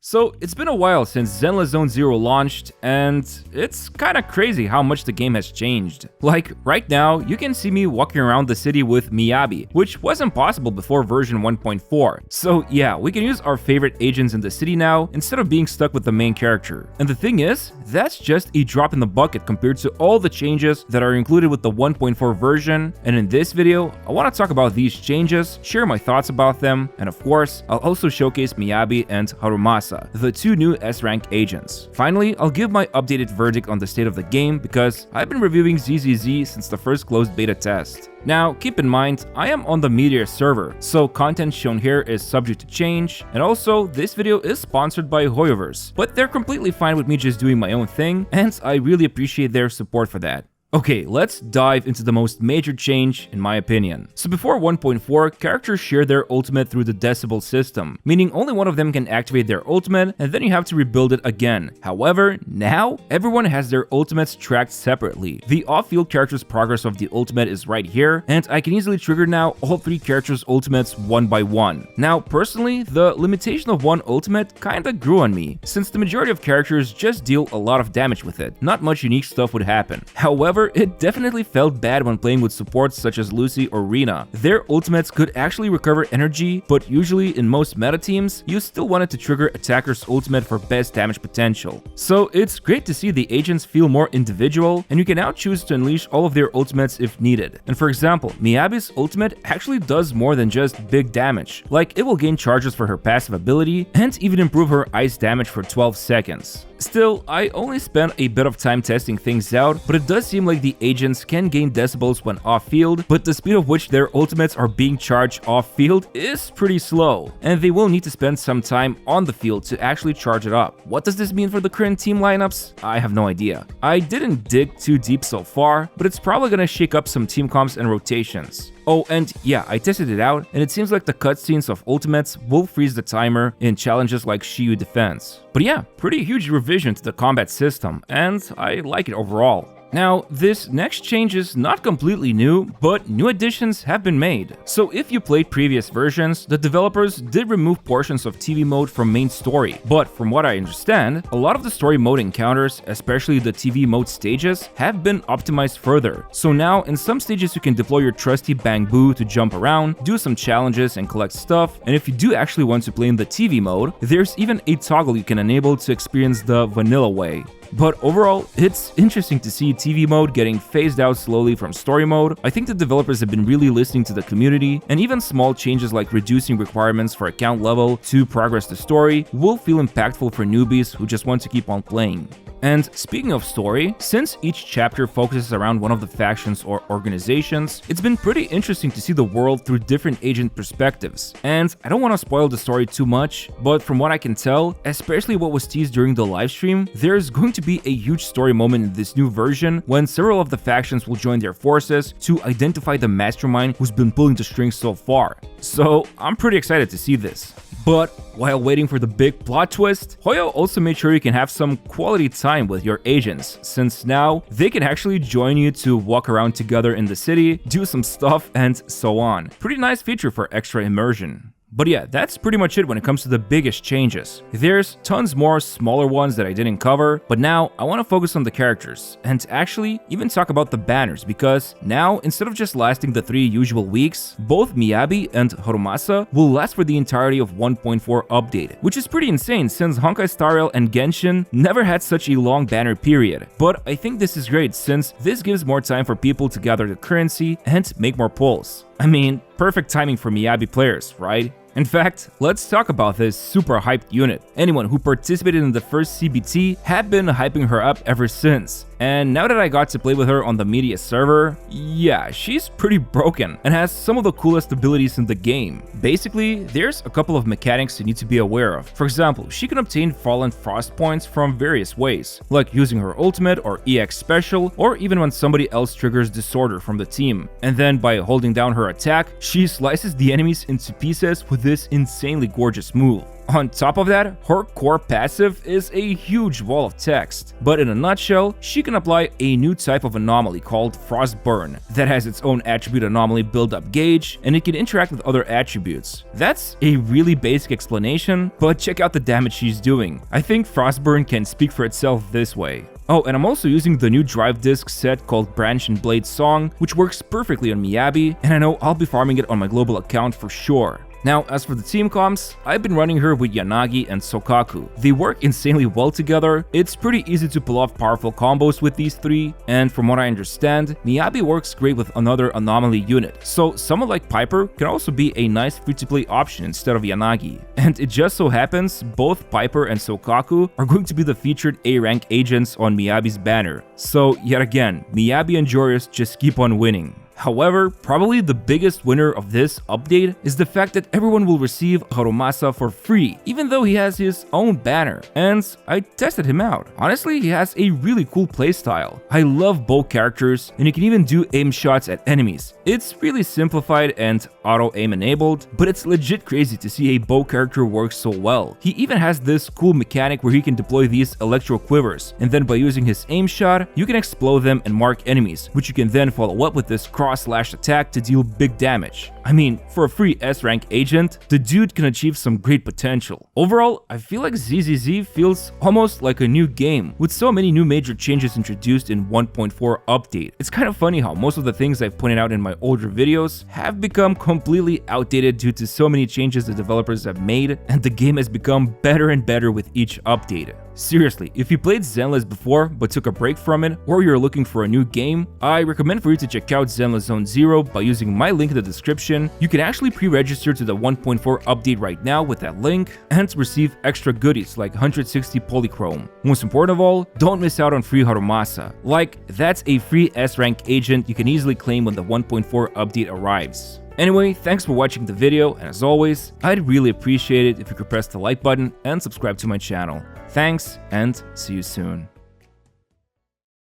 So it's been a while since Zenless Zone Zero launched, and it's kinda crazy how much the game has changed. Like, right now, you can see me walking around the city with Miyabi, which wasn't possible before version 1.4. So yeah, we can use our favorite agents in the city now, instead of being stuck with the main character. And the thing is, that's just a drop in the bucket compared to all the changes that are included with the 1.4 version, and in this video, I want to talk about these changes, share my thoughts about them, and of course, I'll also showcase Miyabi and Harumasa, the two new S-rank agents. Finally, I'll give my updated verdict on the state of the game because I've been reviewing ZZZ since the first closed beta test. Now, keep in mind, I am on the Meteor server, so content shown here is subject to change, and also, this video is sponsored by Hoyoverse, but they're completely fine with me just doing my own thing, and I really appreciate their support for that. Okay, let's dive into the most major change, in my opinion. So before 1.4, characters share their ultimate through the decibel system, meaning only one of them can activate their ultimate, and then you have to rebuild it again. However, now, everyone has their ultimates tracked separately. The off-field character's progress of the ultimate is right here, and I can easily trigger now all three characters' ultimates one by one. Now, personally, the limitation of one ultimate kinda grew on me, since the majority of characters just deal a lot of damage with it. Not much unique stuff would happen. However, it definitely felt bad when playing with supports such as Lucy or Rina. Their ultimates could actually recover energy, but usually in most meta teams, you still wanted to trigger attacker's ultimate for best damage potential. So it's great to see the agents feel more individual, and you can now choose to unleash all of their ultimates if needed. And for example, Miyabi's ultimate actually does more than just big damage. Like, it will gain charges for her passive ability, and even improve her ice damage for 12 seconds. Still, I only spent a bit of time testing things out, but it does seem like the agents can gain decibels when off-field, but the speed of which their ultimates are being charged off-field is pretty slow, and they will need to spend some time on the field to actually charge it up. What does this mean for the current team lineups? I have no idea. I didn't dig too deep so far, but it's probably gonna shake up some team comps and rotations. Oh, and yeah, I tested it out, and it seems like the cutscenes of ultimates will freeze the timer in challenges like Shiyu Defense. But yeah, pretty huge revision to the combat system, and I like it overall. Now, this next change is not completely new, but new additions have been made. So if you played previous versions, the developers did remove portions of TV mode from main story, but from what I understand, a lot of the story mode encounters, especially the TV mode stages, have been optimized further. So now, in some stages you can deploy your trusty Bang Boo to jump around, do some challenges and collect stuff, and if you do actually want to play in the TV mode, there's even a toggle you can enable to experience the vanilla way. But overall, it's interesting to see TV mode getting phased out slowly from story mode. I think the developers have been really listening to the community, and even small changes like reducing requirements for account level to progress the story will feel impactful for newbies who just want to keep on playing. And speaking of story, since each chapter focuses around one of the factions or organizations, it's been pretty interesting to see the world through different agent perspectives. And I don't want to spoil the story too much, but from what I can tell, especially what was teased during the livestream, there's going to be a huge story moment in this new version when several of the factions will join their forces to identify the mastermind who's been pulling the strings so far. So I'm pretty excited to see this. But while waiting for the big plot twist, Hoyo also made sure you can have some quality time with your agents, since now they can actually join you to walk around together in the city, do some stuff, and so on. Pretty nice feature for extra immersion. But yeah, that's pretty much it when it comes to the biggest changes. There's tons more smaller ones that I didn't cover, but now I want to focus on the characters, and actually even talk about the banners, because now, instead of just lasting the 3 usual weeks, both Miyabi and Harumasa will last for the entirety of 1.4 update, which is pretty insane since Honkai Star Rail and Genshin never had such a long banner period. But I think this is great since this gives more time for people to gather the currency and make more pulls. I mean, perfect timing for Miyabi players, right? In fact, let's talk about this super hyped unit. Anyone who participated in the first CBT had been hyping her up ever since. And now that I got to play with her on the media server, yeah, she's pretty broken and has some of the coolest abilities in the game. Basically, there's a couple of mechanics you need to be aware of. For example, she can obtain Fallen Frost points from various ways, like using her ultimate or EX special, or even when somebody else triggers Disorder from the team. And then by holding down her attack, she slices the enemies into pieces with this insanely gorgeous move. On top of that, her core passive is a huge wall of text, but in a nutshell, she can apply a new type of anomaly called Frostburn that has its own attribute anomaly build-up gauge, and it can interact with other attributes. That's a really basic explanation, but check out the damage she's doing. I think Frostburn can speak for itself this way. Oh, and I'm also using the new drive disc set called Branch and Blade Song, which works perfectly on Miyabi, and I know I'll be farming it on my global account for sure. Now, as for the team comps, I've been running her with Yanagi and Sokaku. They work insanely well together, it's pretty easy to pull off powerful combos with these three, and from what I understand, Miyabi works great with another anomaly unit, so someone like Piper can also be a nice free-to-play option instead of Yanagi. And it just so happens, both Piper and Sokaku are going to be the featured A-rank agents on Miyabi's banner, so yet again, Miyabi and Joris just keep on winning. However, probably the biggest winner of this update is the fact that everyone will receive Harumasa for free, even though he has his own banner, and I tested him out. Honestly, he has a really cool playstyle. I love bow characters, and you can even do aim shots at enemies. It's really simplified and auto-aim enabled, but it's legit crazy to see a bow character work so well. He even has this cool mechanic where he can deploy these electro quivers, and then by using his aim shot, you can explode them and mark enemies, which you can then follow up with this cross-slash attack to deal big damage. I mean, for a free S-rank agent, the dude can achieve some great potential. Overall, I feel like ZZZ feels almost like a new game, with so many new major changes introduced in 1.4 update. It's kind of funny how most of the things I've pointed out in my older videos have become completely outdated due to so many changes the developers have made, and the game has become better and better with each update. Seriously, if you played Zenless before but took a break from it, or you're looking for a new game, I recommend for you to check out Zenless Zone Zero by using my link in the description. You can actually pre-register to the 1.4 update right now with that link and receive extra goodies like 160 Polychrome. Most important of all, don't miss out on free Harumasa. Like, that's a free S-rank agent you can easily claim when the 1.4 update arrives. Anyway, thanks for watching the video, and as always, I'd really appreciate it if you could press the like button and subscribe to my channel. Thanks, and see you soon.